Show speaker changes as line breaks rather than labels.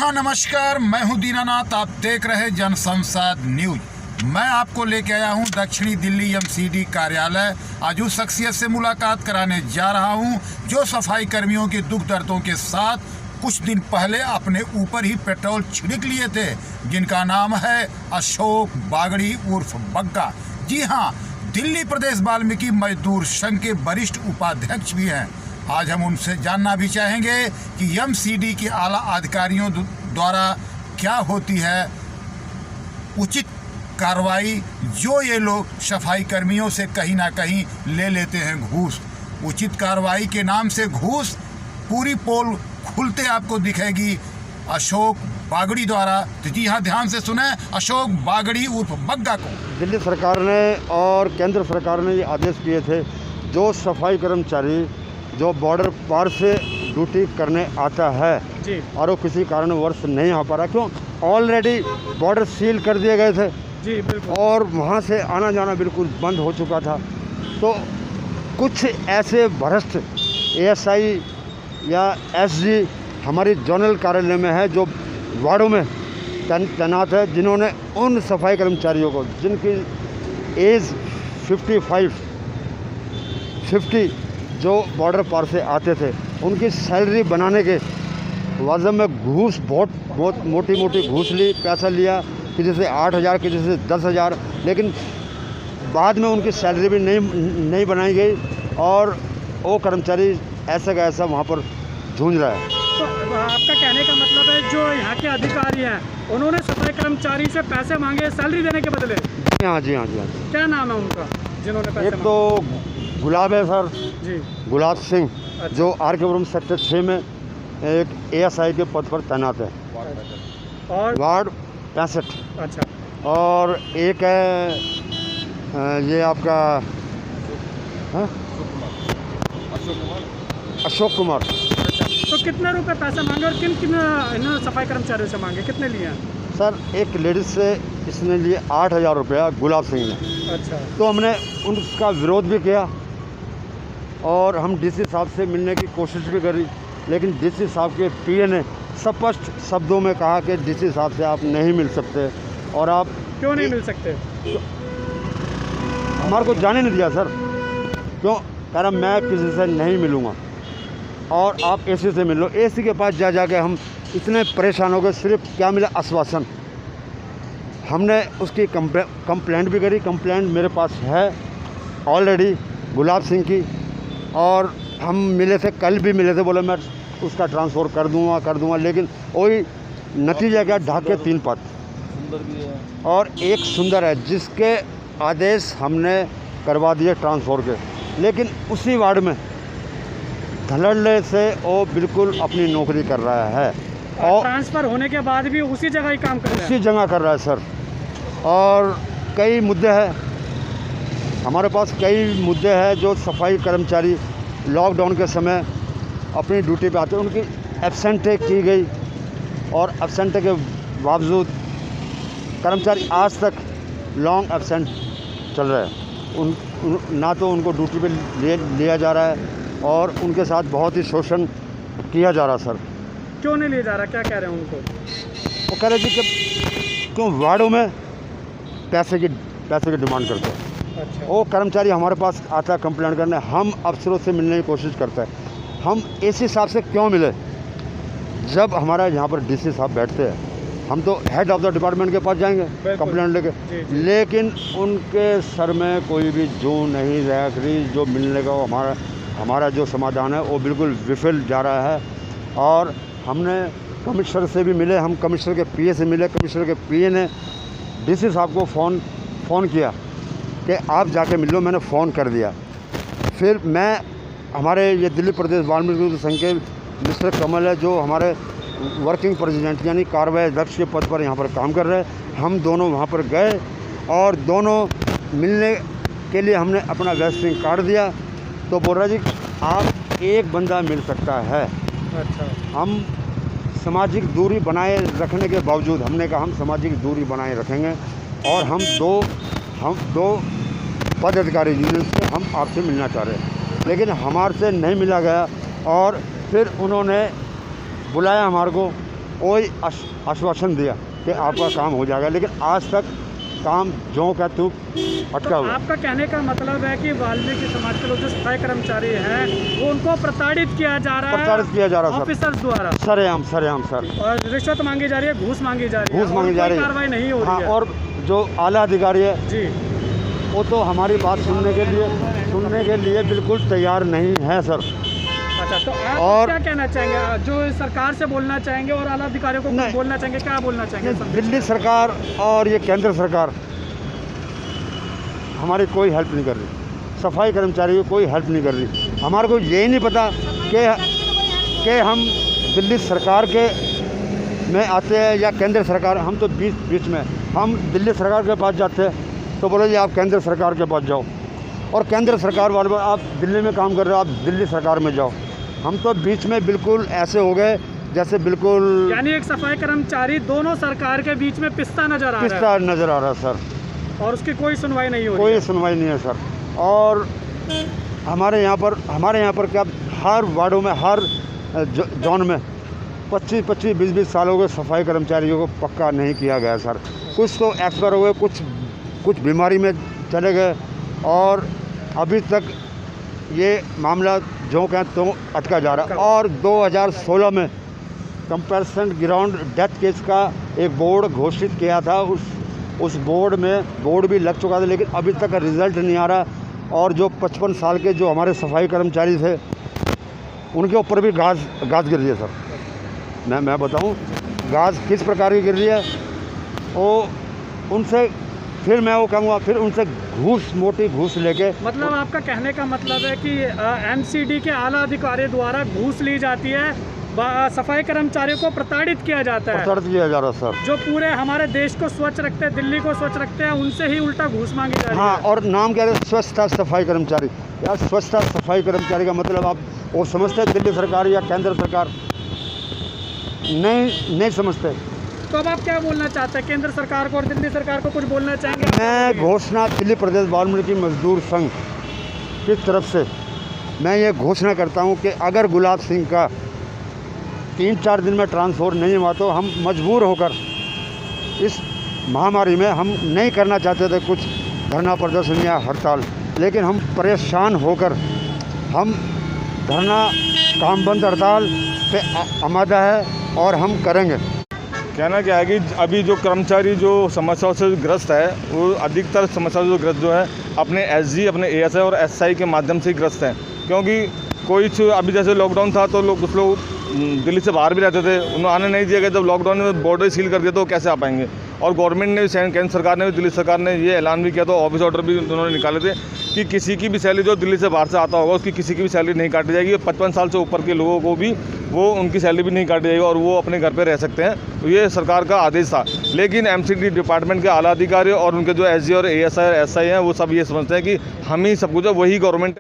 हाँ नमस्कार, मैं हूँ दीनानाथ। आप देख रहे जन संसद न्यूज। मैं आपको लेके आया हूँ दक्षिणी दिल्ली एमसीडी कार्यालय। आज उस शख्सियत से मुलाकात कराने जा रहा हूँ जो सफाई कर्मियों के दुख दर्दों के साथ कुछ दिन पहले अपने ऊपर ही पेट्रोल छिड़क लिए थे, जिनका नाम है अशोक बागड़ी उर्फ बग्गा। जी हाँ, दिल्ली प्रदेश वाल्मीकि मजदूर संघ के वरिष्ठ उपाध्यक्ष भी हैं। आज हम उनसे जानना भी चाहेंगे कि एमसीडी के आला अधिकारियों द्वारा क्या होती है उचित कार्रवाई, जो ये लोग सफाई कर्मियों से कहीं ना कहीं ले लेते हैं घूस। उचित कार्रवाई के नाम से घूस, पूरी पोल खुलते आपको दिखेगी अशोक बागड़ी द्वारा। तो जी हाँ, ध्यान से सुने अशोक बागड़ी उर्फ बग्गा को।
दिल्ली सरकार ने और केंद्र सरकार ने ये आदेश किए थे, जो सफाई कर्मचारी जो बॉर्डर पार से ड्यूटी करने आता है
जी,
और वो किसी कारणवश नहीं आ पा रहा, क्यों ऑलरेडी बॉर्डर सील कर दिए गए थे
जी बिल्कुल,
और वहाँ से आना जाना बिल्कुल बंद हो चुका था। तो कुछ ऐसे भ्रष्ट एएसआई या एसजी हमारी जोनल कार्यालय में है, जो वार्डों में तैनात है, जिन्होंने उन सफाई कर्मचारियों को जिनकी एज 50 जो बॉर्डर पार से आते थे, उनकी सैलरी बनाने के वाजब में घूस बहुत मोटी घूस ली, पैसा लिया, किसी से 8,000 किसी से 10,000, लेकिन बाद में उनकी सैलरी भी नहीं बनाई गई और वो कर्मचारी ऐसा का ऐसा वहाँ पर जूझ रहा है।
तो आपका कहने का मतलब है जो यहाँ के अधिकारी हैं उन्होंने सफाई कर्मचारी से पैसे मांगे सैलरी देने के बदले?
हाँ जी।
क्या नाम है उनका जिन्होंने पैसे
एक तो गुलाब है सर
जी,
गुलाब सिंह,
अच्छा।
जो आर.के.पुरम सेक्टर 6 में एक एएसआई के पद पर तैनात है,
और
वार्ड 65।
अच्छा,
और एक है ये आपका अशोक कुमार।
अच्छा, तो कितने रुपए पैसे मांगे और किन इन्होंने सफाई कर्मचारियों से मांगे, कितने लिए हैं?
सर एक लेडीज से इसने लिए 8,000 रुपया गुलाब सिंह ने।
अच्छा,
तो हमने उनका विरोध भी किया और हम डीसी साहब से मिलने की कोशिश भी करी, लेकिन डीसी साहब के पीए ने स्पष्ट शब्दों में कहा कि डीसी साहब से आप नहीं मिल सकते। और आप
क्यों नहीं मिल सकते?
हमारे को जाने नहीं दिया सर। क्यों? कह रहा मैं किसी से नहीं मिलूँगा और आप एसी से मिल लो। एसी के पास जाके हम इतने परेशान हो गए, सिर्फ क्या मिला, आश्वासन। हमने उसकी कंप्लेंट भी करी, कंप्लेंट मेरे पास है ऑलरेडी गुलाब सिंह की, और हम मिले थे, कल भी मिले थे, बोले मैं उसका ट्रांसफ़र कर दूंगा, लेकिन वही नतीजा क्या, ढाके 3 पद। सुंदर भी है और एक सुंदर है, जिसके आदेश हमने करवा दिए ट्रांसफ़र के, लेकिन उसी वार्ड में धड़ल्ले से वो बिल्कुल अपनी नौकरी कर रहा है और
ट्रांसफर होने के बाद भी उसी जगह ही काम कर रहा है?
उसी जगह कर रहा है सर। और कई मुद्दे हैं हमारे पास, कई मुद्दे हैं जो सफाई कर्मचारी लॉकडाउन के समय अपनी ड्यूटी पे आते हैं, उनकी एब्सेंटे की गई और एब्सेंटे के बावजूद कर्मचारी आज तक लॉन्ग एब्सेंट चल रहे हैं। ना तो उनको ड्यूटी पे लिया जा रहा है और उनके साथ बहुत ही शोषण किया जा रहा है सर।
क्यों नहीं लिया जा रहा, क्या कह रहे हैं उनको?
वो कह रहे जी कि क्यों वार्डों में पैसे की डिमांड करते हैं।
अच्छा,
वो कर्मचारी हमारे पास आता है कंप्लेंट करने, हम अफसरों से मिलने की कोशिश करते हैं। हम एसी साहब से क्यों मिले? जब हमारा यहाँ पर डीसी साहब बैठते हैं, हम तो हेड ऑफ द डिपार्टमेंट के पास जाएंगे कंप्लेंट लेके, लेकिन उनके सर में कोई भी जो नहीं रह रही, जो मिलने का हमारा जो समाधान है वो बिल्कुल विफल जा रहा है। और हमने कमिश्नर से भी मिले, हम कमिश्नर के पीए से मिले, कमिश्नर के पीए ने डीसी साहब को फ़ोन किया कि आप जाके मिल लो, मैंने फ़ोन कर दिया। फिर मैं हमारे ये दिल्ली प्रदेश वाल्मीकि संघ के मिस्टर कमल है, जो हमारे वर्किंग प्रेसिडेंट यानी कार्रवाई अध्यक्ष के पद पर यहाँ पर काम कर रहे हैं, हम दोनों वहाँ पर गए और दोनों मिलने के लिए हमने अपना विजिटिंग कार्ड दिया। तो बोल रहा जी आप एक बंदा मिल सकता है।
अच्छा, हम
सामाजिक दूरी बनाए रखने के बावजूद हमने कहा हम सामाजिक दूरी बनाए रखेंगे और हम दो पद अधिकारी यूनियन से हम आपसे मिलना चाह रहे हैं, लेकिन हमारे से नहीं मिला गया। और फिर उन्होंने बुलाया हमारे को वही आश्वासन दिया कि आपका काम हो जाएगा, लेकिन आज तक काम जो का तू अटका
तो
हुआ।
आपका कहने का मतलब है कि वाल्मीकि समाज के लोग जो सफाई कर्मचारी हैं वो उनको प्रताड़ित किया जा रहा है,
प्रताड़ित किया जा रहा है सर,
ऑफिसर्स द्वारा,
सरेआम सर,
और रिश्वत मांगी जा रही है, घूस मांगी जा रही है,
घूस मांगी जा रही है,
कार्रवाई नहीं हो रही
हाँ।
है।
और जो आला अधिकारी है
जी,
वो तो हमारी बात सुनने के लिए बिल्कुल तैयार नहीं है सर।
अच्छा, तो आप
और
क्या कहना चाहेंगे, जो सरकार से बोलना चाहेंगे और आला अधिकारियों को कुछ
नहीं।
बोलना चाहेंगे, क्या बोलना चाहेंगे?
दिल्ली सरकार और ये केंद्र सरकार हमारी कोई हेल्प नहीं कर रही, सफाई कर्मचारी की कोई हेल्प नहीं कर रही। हमारे को यही नहीं पता कि हम दिल्ली सरकार के में आते हैं या केंद्र सरकार, हम तो बीच में, हम दिल्ली सरकार के पास जाते हैं तो बोले जी आप केंद्र सरकार के पास जाओ, और केंद्र सरकार वाले आप दिल्ली में काम कर रहे हो, आप दिल्ली सरकार में जाओ। हम तो बीच में बिल्कुल ऐसे हो गए जैसे बिल्कुल,
यानी एक सफाई कर्मचारी दोनों सरकार के बीच में पिसता नजर आ रहा
पिसता नज़र आ रहा है सर,
है और उसकी कोई सुनवाई नहीं हो रही
कोई
है।
सुनवाई नहीं है सर। और हमारे यहाँ पर क्या हर वार्डों में, हर जोन में 25-25, 20-20 सालों के सफाई कर्मचारियों को पक्का नहीं किया गया सर। कुछ तो एक्सपायर हो गए, कुछ बीमारी में चले गए, और अभी तक ये मामला जो कहें तो अटका जा रहा है। और 2016 में कंपैरिजन ग्राउंड डेथ केस का एक बोर्ड घोषित किया था, उस बोर्ड भी लग चुका था, लेकिन अभी तक रिज़ल्ट नहीं आ रहा। और जो 55 साल के जो हमारे सफाई कर्मचारी थे उनके ऊपर भी गाज गिर रही है सर। मैं बताऊं गाज किस प्रकार की गिर रही है, वो उनसे फिर मैं वो कहूँगा, फिर उनसे मोटी घूस लेके,
मतलब आपका कहने का मतलब है कि एमसीडी के आला अधिकारी द्वारा घूस ली जाती है, सफाई कर्मचारियों को प्रताड़ित किया जाता है,
प्रताड़ित किया जा रहा है सर।
जो पूरे हमारे देश को स्वच्छ रखते हैं, दिल्ली को स्वच्छ रखते हैं, उनसे ही उल्टा घूस मांगी जा रही है।
हाँ, और नाम क्या है, स्वच्छता सफाई कर्मचारी। यार स्वच्छता सफाई कर्मचारी का मतलब आप वो समझते हैं दिल्ली सरकार या केंद्र सरकार? नहीं समझते।
तो अब आप क्या बोलना चाहते हैं, केंद्र सरकार को और दिल्ली सरकार को कुछ बोलना चाहेंगे?
मैं घोषणा दिल्ली प्रदेश वाल्मीकि मजदूर संघ की तरफ से मैं ये घोषणा करता हूँ कि अगर गुलाब सिंह का 3-4 दिन में ट्रांसफ़र नहीं हुआ तो हम मजबूर होकर इस महामारी में, हम नहीं करना चाहते थे कुछ धरना प्रदर्शन या हड़ताल, लेकिन हम परेशान होकर हम धरना काम बंद हड़ताल पे आमादा है और हम करेंगे।
कहना क्या है कि अभी जो कर्मचारी जो समस्याओं से ग्रस्त है, वो अधिकतर समस्याओं से ग्रस्त जो है अपने एसजी, अपने एएसआई और एसआई के माध्यम से ही ग्रस्त हैं। क्योंकि कोई अभी जैसे लॉकडाउन था तो कुछ लोग दिल्ली से बाहर भी रहते थे, उन्हें आने नहीं दिया गया। जब लॉकडाउन में बॉर्डर सील कर दिया तो कैसे आ पाएंगे। और गवर्नमेंट ने भी, केंद्र सरकार ने भी, दिल्ली सरकार ने ये ऐलान भी किया, तो ऑफिस ऑर्डर भी उन्होंने निकाले थे कि किसी की भी सैलरी जो दिल्ली से बाहर से आता होगा उसकी किसी की भी सैलरी नहीं काटी जाएगी। 55 साल से ऊपर के लोगों को भी वो उनकी सैलरी भी नहीं काटी जाएगी और वो अपने घर पे रह सकते हैं। तो ये सरकार का आदेश था। लेकिन एमसीडी डिपार्टमेंट के आला अधिकारी और उनके जो एसजी और एएसआई हैं वो सब ये समझते हैं कि हम ही सब कुछ है, वही गवर्नमेंट